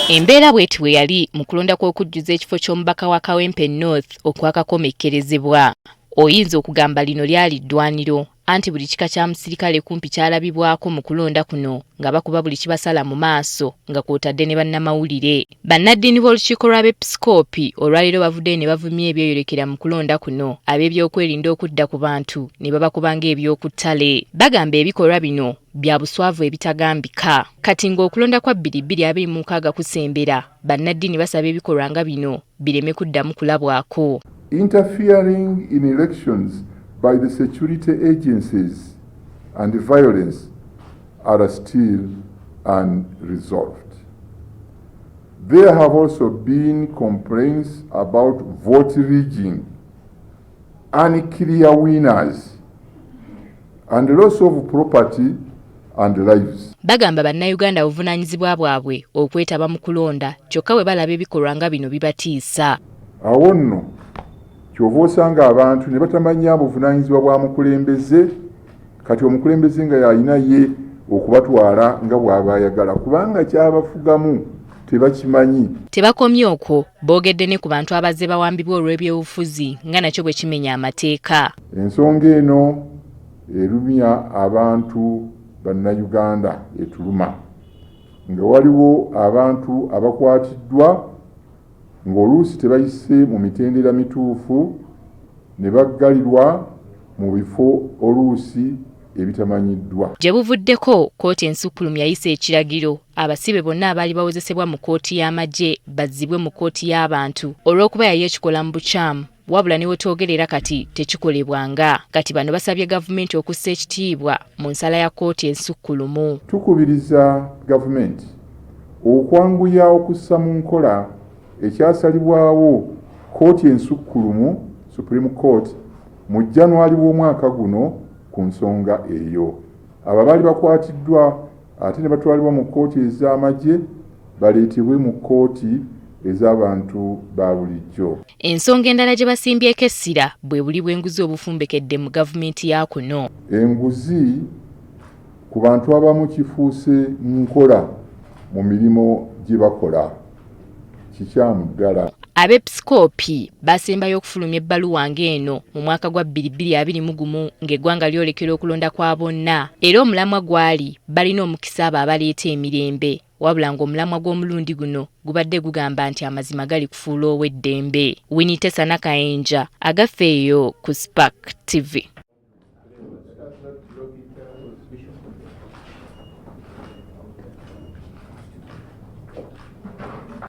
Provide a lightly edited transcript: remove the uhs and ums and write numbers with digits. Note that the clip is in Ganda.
Embeera bw'eti bwe yali mu kulonda kw'okujjuza ekifo ky'omubaka wa Kawempe North okwakakomekkerezebwa. Oyinza okugamba lino lyali ddwaniro, anti buli kika kya musirikale kumpi kyalabibwako mu kulonda kuno nga bakuba buli kibasala mu maaso nga kw'otadde ne bannamawulire. Bannaddini b'Olukiiko lw'abeepisikoopi olwaleero bavuddeyo ne bavumya ebyeyolekera mu kulonda kuno ab'ebyokwerinda okudda ku bantu ne babakuba ng'ebyokuttale. Bagamba ebikolwa bino bya buswavu ebitagambika. Kati ng'okulonda kwa 2026 kusembera, bannaddini basaba ebikolwa nga bino bireme kuddamu kulabwako. Interfering in elections by the security agencies and the violence are still unresolved. There have also been complaints about vote rigging, unclear winners, and loss of property and lives. Bagamba bannayuganda buvunaanyizibwa bwabwe okwetaba mu kulonda kyokka bwe balaba ebikolwa nga bino bibatiisa. Awo nno kyova osanga abantu ne batamanya buvunaanyizibwa bwa mukulembeze, kati omukulembeze nga yalina ye okubatwala nga bw'aba ayagala kubanga kyabafugamu tebakimanyi. Tebakomye okwo, boogedde ne ku bantu abazze bawambibwa olw'ebyobufuzi nga nakyo bwe kimenya amateeka. Ensonga eno erumya abantu bannayuganda etuluma, nga waliwo abantu abakwatiddwa ng'oluusi tebayise mu mitendera mituufu ne baggalirwa mu bifo oluusi ebitamanyiddwa. Gye buvuddeko, kkooti ensukkulumu yayisa ekiragiro abasibe bonna abaali bawozesebwa mu kkooti y'amagye bazzibwe mu kkooti y'abantu olw'okuba yali ekikola mu bukyamu, wabula ne wetwogerera kati tekikolebwanga. Kati bano basabye gavumenti okussa ekitiibwa mu nsala ya kkooti ensukkulumu. Tukubiriza gavumenti okwanguya okussa mu nkola ekyasalibwawo kkooti ensukkulumu Supreme Court mu January w'omwaka guno ku nsonga eyo. Abo baali bakwatiddwa ate ne batwalibwa mu kkooti ez'amagye baleetebwe mu kkooti ez'abantu ba bulijjo. Ensonga endala gye basimbyeko essira bwe buli bw'enguzi obufumbekedde mu gavumenti ya kuno. Enguzi ku bantu abamu kifuuse nkola mu mirimu gye bakola. Kikyamu ddala. Abeepisikoopi basembayo okufulumya ebbaluwa ng'eno mu mwaka gwa 2021 ng'eggwanga lyolekera okulonda kwa bonna, era omulamwa gwali balina omukisa abo abaleeta emirembe, wabula ng'omulamwa gw'omulundi guno gubadde gugamba nti amazima gali kufuula ow'eddembe. Winnie Tessa Nakayinja agafeeyo ku Spark TV.